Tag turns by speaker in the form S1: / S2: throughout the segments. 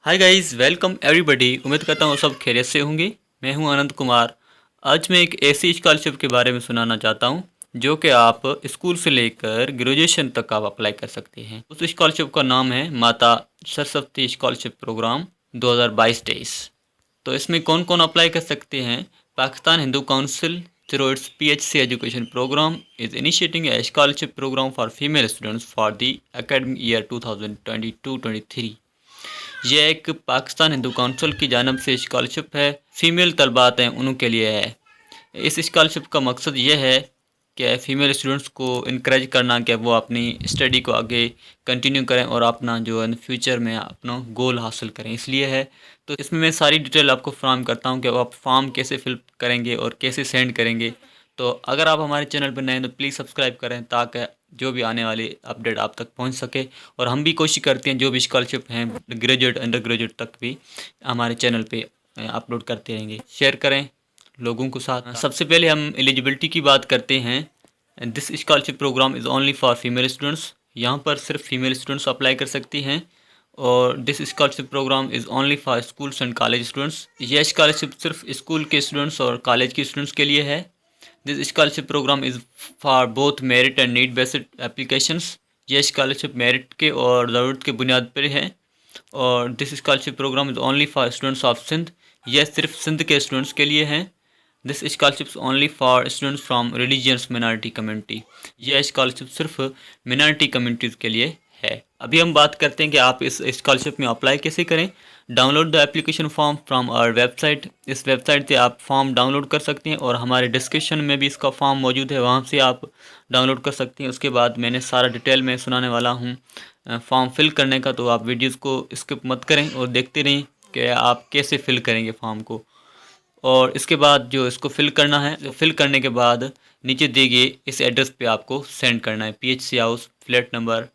S1: Hi guys, welcome everybody. उम्मीद करता हूँ सब खैरियत से होंगे। मैं हूँ आनंद कुमार। आज मैं एक ऐसी स्कॉलरशिप के बारे में सुनाना चाहता हूँ जो कि आप स्कूल से लेकर ग्रेजुएशन तक आप अप्लाई कर सकते हैं। उस स्कॉलरशिप का नाम है माता सरस्वती स्कॉलरशिप प्रोग्राम 2022-23। तो इसमें कौन कौन अप्लाई कर सकते हैं? Pakistan Hindu council through its PHC education program is initiating a scholarship program for female students for the academic year 2022-23। यह एक पाकिस्तान हिंदू काउंसिल की जानब से स्कॉलरशिप है, फीमेल तलबात हैं उनके लिए है। इस स्कॉलरशिप का मकसद यह है कि फ़ीमेल स्टूडेंट्स को इनक्रेज करना कि वो अपनी स्टडी को आगे कंटिन्यू करें और अपना जो है फ्यूचर में अपना गोल हासिल करें, इसलिए है। तो इसमें मैं सारी डिटेल आपको फ्राहम करता हूँ कि आप फॉर्म कैसे फिल करेंगे और कैसे सेंड करेंगे। तो अगर आप हमारे चैनल पर नए हैं तो प्लीज़ सब्सक्राइब करें ताकि जो भी आने वाली अपडेट आप तक पहुंच सके। और हम भी कोशिश करते हैं जो भी स्कॉलरशिप हैं ग्रेजुएट अंडर ग्रेजुएट तक भी हमारे चैनल पे अपलोड करते रहेंगे। शेयर करें लोगों के साथ। सबसे पहले हम एलिजिबिलिटी की बात करते हैं। This scholarship program is only for female students. यहाँ पर सिर्फ फीमेल स्टूडेंट्स अप्लाई कर सकती हैं। और this scholarship program is only for schools and college students. यह स्कॉलरशिप सिर्फ स्कूल के स्टूडेंट्स और कॉलेज के स्टूडेंट्स के लिए है। This scholarship program is for both merit and need based applications. यह स्कॉलरशिप मेरिट के और ज़रूरत के बुनियाद पर है। और this scholarship program is only for students of Sindh. यह सिर्फ सिंध के स्टूडेंट्स के लिए है। This scholarship only for students from religious minority community. यह स्कॉलरशिप सिर्फ मिनॉरिटी कम्युनिटीज़ के लिए है। अभी हम बात करते हैं कि आप इस स्कॉलरशिप में अप्लाई कैसे करें। Download the application form from our website. इस वेबसाइट से आप फॉर्म डाउनलोड कर सकते हैं और हमारे डिस्क्रिप्शन में भी इसका फॉर्म मौजूद है, वहाँ से आप डाउनलोड कर सकते हैं। उसके बाद मैंने सारा डिटेल में सुनाने वाला हूँ फॉर्म फिल करने का, तो आप वीडियोज़ को स्किप मत करें और देखते रहें कि आप कैसे फिल करेंगे फॉर्म को। और इसके बाद जो इसको फिल करना है, तो फिल करने के बाद नीचे दिए गए इस एड्रेस पे आपको सेंड करना है। PHC house, flat number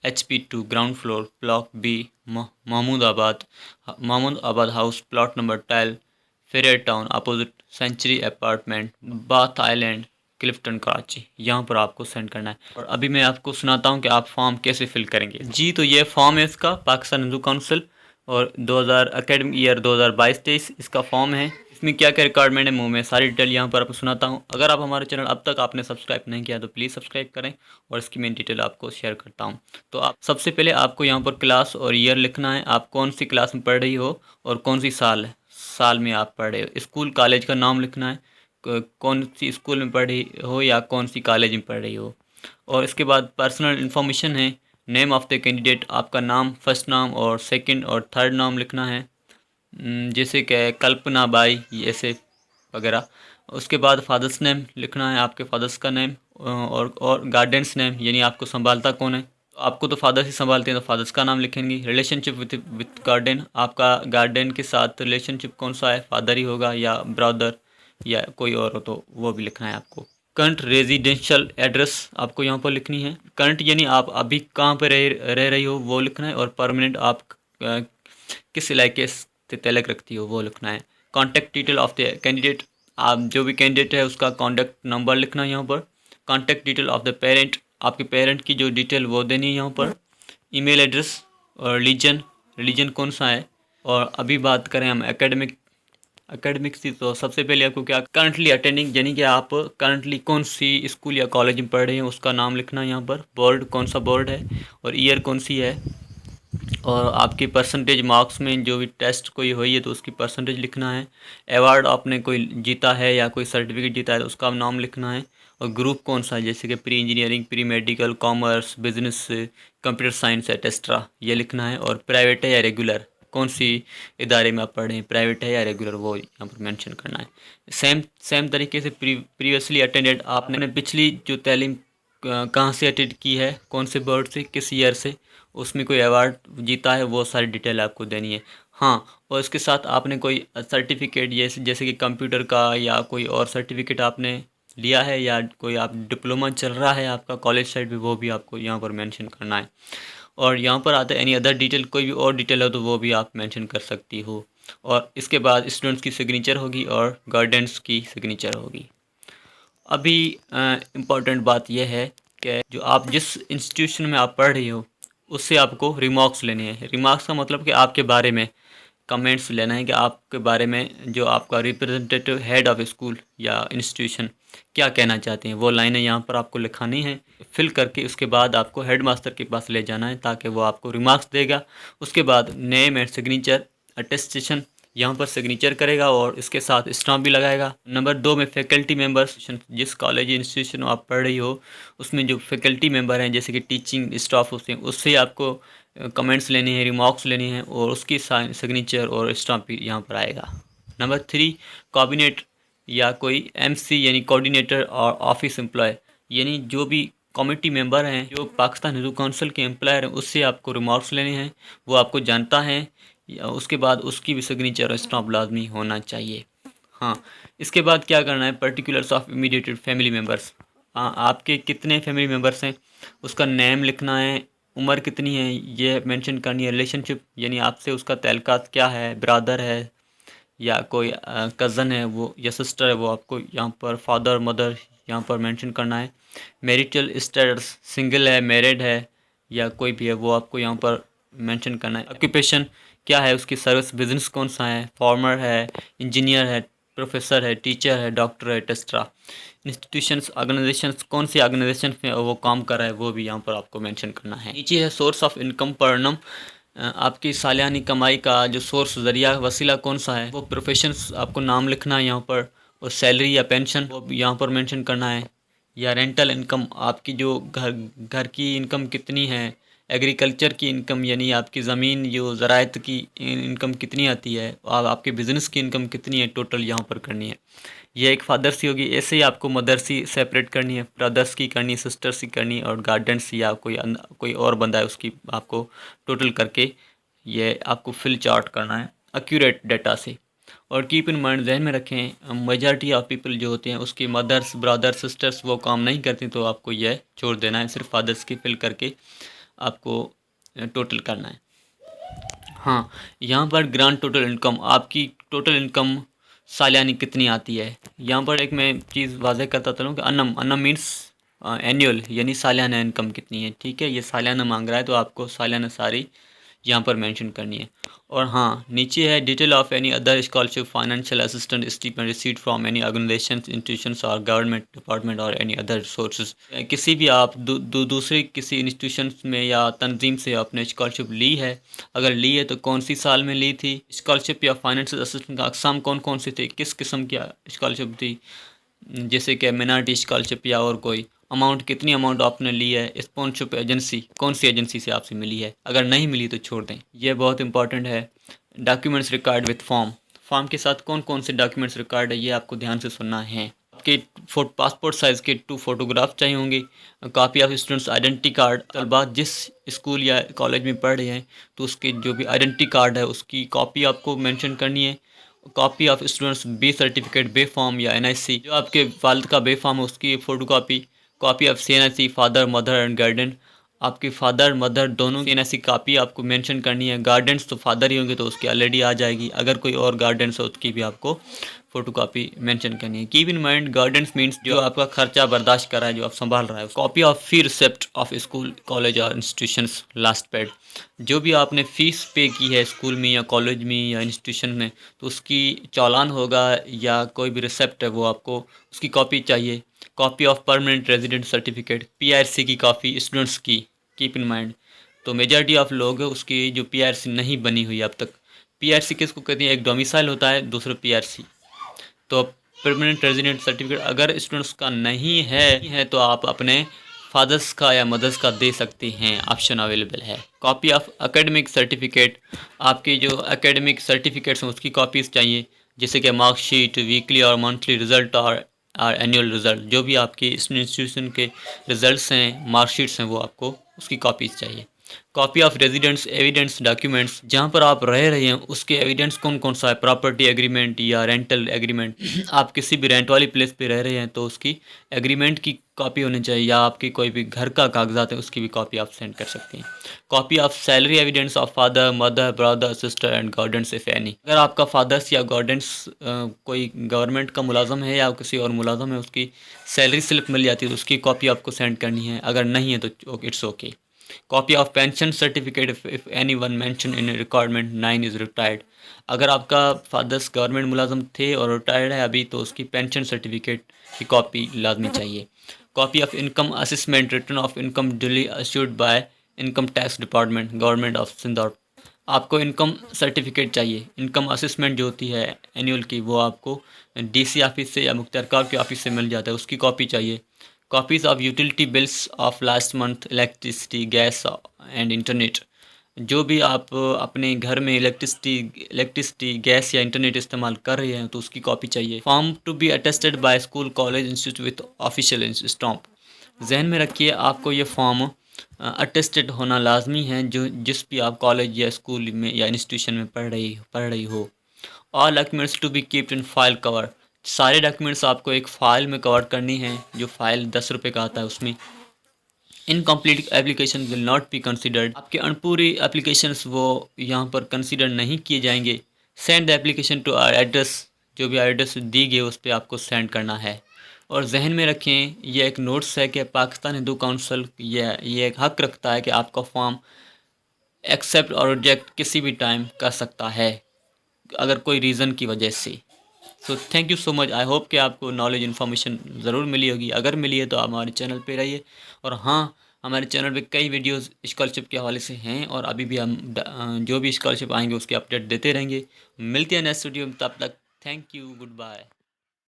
S1: HP2, ground floor, block B, Mehmood Abad house, plot number 12, Frere town, opposite century apartment, bath island, Clifton, Karachi. यहाँ पर आपको सेंड करना है। और अभी मैं आपको सुनाता हूँ कि आप फॉर्म कैसे फिल करेंगे। जी, तो ये फॉर्म है इसका, पाकिस्तान हिंदू काउंसिल और 2000 एकेडमिक ईयर 2022-23 इसका फॉर्म है। इसमें क्या क्या रिक्वायरमेंट है मैं सारी डिटेल यहाँ पर आपको सुनाता हूँ। अगर आप हमारे चैनल अब तक आपने सब्सक्राइब नहीं किया तो प्लीज़ सब्सक्राइब करें और इसकी मैं डिटेल आपको शेयर करता हूँ। तो आप सबसे पहले आपको यहाँ पर क्लास और ईयर लिखना है, आप कौन सी क्लास में पढ़ रही हो और कौन सी साल में आप पढ़ रहे हो। स्कूल कॉलेज का नाम लिखना है, कौन सी स्कूल में पढ़ रही हो या कौन सी कॉलेज में पढ़ रही हो। और इसके बाद पर्सनल इन्फॉर्मेशन है, नेम ऑफ़ द कैंडिडेट, आपका नाम, फर्स्ट नाम और सेकंड और थर्ड नाम लिखना है, जैसे कि कल्पना बाई ऐसे वगैरह। उसके बाद फादर्स नेम लिखना है, आपके फादर्स का नेम और गार्डियंस नेम, यानी आपको संभालता कौन है। आपको तो फादर ही संभालते हैं तो फादर्स का नाम लिखेंगे। रिलेशनशिप विथ गार्डियन, आपका गार्डियन के साथ रिलेशनशिप कौन सा है, फादर ही होगा या ब्रदर या कोई और हो तो वो भी लिखना है आपको। करंट रेजिडेंशियल एड्रेस आपको यहाँ पर लिखनी है। करंट यानी आप अभी कहाँ पर रह रही हो वो लिखना है, और परमानेंट आप किस इलाके से तलक रखती हो वो लिखना है। Contact detail of the candidate, आप जो भी कैंडिडेट है उसका कॉन्टैक्ट नंबर लिखना है यहाँ पर। Contact detail of the parent, आपके पेरेंट की जो डिटेल वो देनी है यहाँ पर। ईमेल एड्रेस और रिलीजन कौन सा है। और अभी बात करें हम एकेडमिक से, तो सबसे पहले आपको क्या करंटली अटेंडिंग, यानी कि आप करंटली कौन सी स्कूल या कॉलेज में पढ़ रहे हैं उसका नाम लिखना है यहाँ पर। बोर्ड कौन सा बोर्ड है और ईयर कौन सी है। और आपकी परसेंटेज मार्क्स में जो भी टेस्ट कोई हुई है तो उसकी परसेंटेज लिखना है। अवार्ड आपने कोई जीता है या कोई सर्टिफिकेट जीता है तो उसका नाम लिखना है। और ग्रुप कौन सा है, जैसे कि pre engineering, pre medical, commerce, business, computer science, etcetera, ये लिखना है। और प्राइवेट है या रेगुलर, कौन सी इदारे में आप पढ़ रहे हैं, प्राइवेट है या रेगुलर, वो यहाँ पर मेंशन करना है। सेम तरीके से प्रीवियसली अटेंडेड, आपने पिछली जो तालीम कहाँ से अटेंड की है, कौन से बोर्ड से, किस ईयर से, उसमें कोई अवार्ड जीता है, वो सारी डिटेल आपको देनी है। हाँ, और इसके साथ आपने कोई सर्टिफिकेट जैसे कि कंप्यूटर का या कोई और सर्टिफिकेट आपने लिया है या कोई आप डिप्लोमा चल रहा है आपका कॉलेज साइड भी, वो भी आपको यहाँ पर मेंशन करना है। और यहाँ पर आता है एनी अदर डिटेल, कोई भी और डिटेल हो तो वो भी आप मेंशन कर सकती हो। और इसके बाद स्टूडेंट्स की सिग्नेचर होगी और गार्डियंस की सिग्नेचर होगी। अभी इम्पॉर्टेंट बात यह है कि जो आप जिस इंस्टीट्यूशन में आप पढ़ रही हो उससे आपको रिमार्क्स लेने हैं। रिमार्क्स का मतलब कि आपके बारे में कमेंट्स लेना है कि आपके बारे में जो आपका रिप्रेजेंटेटिव हेड ऑफ स्कूल या इंस्टीट्यूशन क्या कहना चाहते हैं, वो लाइनें यहाँ पर आपको लिखानी है। फिल करके उसके बाद आपको हेड मास्टर के पास ले जाना है ताकि वो आपको रिमार्क्स देगा। उसके बाद नेम एंड सिग्नेचर अटेस्टेशन यहाँ पर सिग्नेचर करेगा और इसके साथ स्टाम्प भी लगाएगा। नंबर 2 में फैकल्टी मेंबर्स, जिस कॉलेज इंस्टीट्यूशन आप पढ़ रही हो उसमें जो फैकल्टी मेंबर हैं जैसे कि टीचिंग स्टाफ होते हैं उससे आपको कमेंट्स लेने हैं, रिमार्क्स लेने हैं और उसकी सिग्नेचर और स्टाम्प भी यहाँ पर आएगा। नंबर 3 कैबिनेट या कोई एमसी यानी कोऑर्डिनेटर और ऑफिस एम्प्लॉय, यानी जो भी कमेटी मेंबर हैं जो पाकिस्तान हिंदू काउंसिल के एम्प्लॉयर हैं उससे आपको रिमार्क्स लेने हैं, वो आपको जानता है। उसके बाद उसकी भी सिग्नेचर और स्टाम्प लाजमी होना चाहिए। हाँ, इसके बाद क्या करना है, particulars of immediate family members. हाँ, आपके कितने फैमिली मेम्बर्स हैं उसका नेम लिखना है, उम्र कितनी है ये मेंशन करनी है, रिलेशनशिप यानी आपसे उसका ताल्लुकात क्या है, ब्रदर है या कोई कज़न है वो या सिस्टर है, वो आपको यहाँ पर फादर मदर यहाँ पर मेंशन करना है। मैरिटल स्टेटस, सिंगल है, मैरिड है या कोई भी है, वो आपको यहाँ पर मेंशन करना है। ऑक्यूपेशन क्या है उसकी, सर्विस बिजनेस कौन सा है, फार्मर है, इंजीनियर है, प्रोफेसर है, टीचर है, डॉक्टर है, टेस्ट्रा। इंस्टीट्यूशंस ऑर्गेनाइजेशंस कौन सी ऑर्गेनाइजेशन में वो काम कर रहा है वो भी यहाँ पर आपको मेंशन करना है। नीचे है सोर्स ऑफ इनकम पर annum, आपकी सालियानी कमाई का जो सोर्स ज़रिया वसीला कौन सा है, वो प्रोफेशंस आपको नाम लिखना है यहाँ पर, और सैलरी या पेंशन वो भी यहाँ पर मेंशन करना है। या रेंटल इनकम, आपकी जो घर की इनकम कितनी है, एग्रीकल्चर की इनकम यानी आपकी ज़मीन जो ज़राअत की इनकम कितनी आती है, और आपके बिज़नेस की इनकम कितनी है टोटल यहाँ पर करनी है। ये एक फादर्स की होगी, ऐसे ही आपको मदर्स की सेपरेट करनी है, ब्रदर्स की करनी है, सिस्टर्स की करनी है और गार्डियंस या कोई और बंदा है उसकी आपको टोटल करके ये आपको फिल चार्ट करना है एक्यूरेट डाटा से। और कीप इन माइंड, जहन में रखें, मेजॉरिटी ऑफ पीपल जो होते हैं उसकी मदर्स ब्रदर्स सिस्टर्स वो काम नहीं करती, तो आपको यह छोड़ देना है, सिर्फ फादर्स की फिल करके आपको टोटल करना है। हाँ, यहाँ पर ग्रांड टोटल इनकम, आपकी टोटल इनकम सालानी कितनी आती है। यहाँ पर एक मैं चीज़ वाज़ह करता चलूँ कि अन्नम मीन्स एनुअल यानी सालाना इनकम कितनी है। ठीक है, ये सालाना मांग रहा है तो आपको सालाना सारी यहाँ पर मेंशन करनी है। और हाँ, नीचे है detail of any other scholarship financial assistant stipend received from any organization institutions और गवर्नमेंट डिपार्टमेंट और एनी अदर सोर्सेज। किसी भी आप दूसरे किसी इंस्टीट्यूशन में या तंजीम से आपने स्कॉलरशिप ली है, अगर ली है तो कौन सी साल में ली थी, स्कॉलरशिप या फाइनेंशियल असिस्टेंट का अक़साम कौन कौन से थे, किस किस्म की स्कॉलरशिप थी, जैसे कि मिनारिटी स्कॉलरशिप या और कोई, अमाउंट कितनी अमाउंट आपने ली है, स्पॉन्सरशिप एजेंसी कौन सी एजेंसी से आपसे मिली है, अगर नहीं मिली तो छोड़ दें, ये बहुत इंपॉर्टेंट है। डॉक्यूमेंट्स रिकॉर्ड विथ फॉर्म के साथ कौन कौन से डॉक्यूमेंट्स रिकॉर्ड है ये आपको ध्यान से सुनना है। आपके पासपोर्ट साइज़ के 2 फोटोग्राफ चाहिए होंगे, copy of students identity card, तलबा जिस स्कूल या कॉलेज में पढ़ रहे हैं तो उसके जो भी आइडेंटिटी कार्ड है उसकी कॉपी आपको मेंशन करनी है। Copy of students B certificate B form या एनआईसी, जो आपके वालिद का बे फॉर्म है उसकी photo copy of CNIC father mother and guardian, आपके फादर मदर दोनों की सीएनआईसी कॉपी आपको मेंशन करनी है। गार्डियंस तो फादर ही होंगे तो उसकी ऑलरेडी आ जाएगी, अगर कोई और गार्डियंस हो उसकी भी आपको फ़ोटो कॉपी मेंशन करनी है। Keep in mind guardians means जो आपका खर्चा बर्दाश्त कर रहा है, जो आप संभाल रहा है। Copy of fee receipt of school college और इंस्टीट्यूशंस लास्ट पेड, जो भी आपने फ़ीस पे की है स्कूल में या कॉलेज में या इंस्टीट्यूशन में तो उसकी चालान होगा या कोई भी रिसिप्ट है वो आपको उसकी कॉपी चाहिए। Copy of permanent resident certificate, PRC की कॉपी स्टूडेंट्स की, कीप इन माइंड। तो मेजॉरिटी ऑफ लोग उसकी जो पीआरसी नहीं बनी हुई अब तक, पीआरसी किसको कहते हैं, एक डोमिसाइल होता है, दूसरा पीआरसी। तो परमानेंट रेजिडेंट सर्टिफिकेट अगर स्टूडेंट्स का नहीं है तो आप अपने फादर्स का या मदर्स का दे सकते हैं, ऑप्शन अवेलेबल है। कॉपी ऑफ एकेडमिक सर्टिफिकेट, आपकी जो एकेडमिक सर्टिफिकेट्स हैं उसकी कॉपीज़ चाहिए, जैसे कि मार्कशीट, वीकली और मंथली रिज़ल्ट और एनुअल रिज़ल्ट, जो भी आपकी इंस्टीट्यूशन के रिज़ल्ट्स हैं, मार्कशीट्स हैं, वो आपको उसकी कॉपीज़ चाहिए। Copy of residents evidence documents, जहाँ पर आप रह रहे हैं उसके एविडेंस कौन कौन सा है, प्रॉपर्टी एग्रीमेंट या रेंटल एग्रीमेंट, आप किसी भी रेंट वाली प्लेस पे रह रहे हैं तो उसकी एग्रीमेंट की कॉपी होनी चाहिए, या आपकी कोई भी घर का कागजात है उसकी भी कॉपी आप सेंड कर सकते हैं। Copy of salary evidence of father mother brother sister and guardians if any, अगर आपका फादर्स या गार्डियंस कोई गवर्नमेंट का मुलाजम है या किसी और मुलाजम है उसकी सैलरी स्लिप मिल जाती है तो उसकी कॉपी आपको सेंड करनी है, अगर नहीं है तो it's okay. Copy of pension certificate if any one mention in requirement 9 is retired. अगर आपका फादर्स गवर्नमेंट मुलाजम थे और रिटायर्ड है अभी, तो उसकी पेंशन सर्टिफिकेट की कॉपी लाजमी चाहिए। Copy of income assessment return of income duly issued by income tax department government of Sindh. आपको इनकम सर्टिफिकेट चाहिए। इनकम असेसमेंट जो होती है एनुअल की, वो आपको डीसी ऑफिस से या मुख्तार के ऑफिस से मिल जाता है, उसकी कॉपी चाहिए। Copies of utility bills of last month electricity gas and internet. जो भी आप अपने घर में इलेक्ट्रिसिटी गैस या इंटरनेट इस्तेमाल कर रहे हैं तो उसकी कॉपी चाहिए। Form to be attested by school college institute with official stamp. जहन में रखिए आपको ये फॉर्म अटेस्टेड होना लाजमी है, जो जिस भी आप कॉलेज या स्कूल में या इंस्टीट्यूशन में पढ़ रही हो। All documents to be keeped in file cover. सारे डॉक्यूमेंट्स आपको एक फ़ाइल में कवर करनी है, जो फ़ाइल 10 रुपये का आता है उसमें। Incomplete application will not be considered. आपके अनपूरी एप्लीकेशंस वो यहाँ पर कंसिडर नहीं किए जाएंगे। Send the application to our address. जो भी एड्रेस दी गई उस पर आपको सेंड करना है। और जहन में रखें, यह एक नोट्स है कि पाकिस्तान हिंदू काउंसिल ये एक हक रखता है कि आपका फॉर्म एक्सेप्ट और रिजेक्ट किसी भी टाइम कर सकता है, अगर कोई रीज़न की वजह से। So thank you so much. I hope कि आपको नॉलेज इन्फॉर्मेशन ज़रूर मिली होगी। अगर मिली है तो आप हमारे चैनल पे रहिए। और हाँ, हमारे चैनल पे कई वीडियोस स्कॉलरशिप के हवाले से हैं, और अभी भी हम जो भी स्कॉलरशिप आएंगे उसके अपडेट देते रहेंगे। मिलते हैं नेक्स्ट वीडियो में, तब तक थैंक यू, गुड बाय।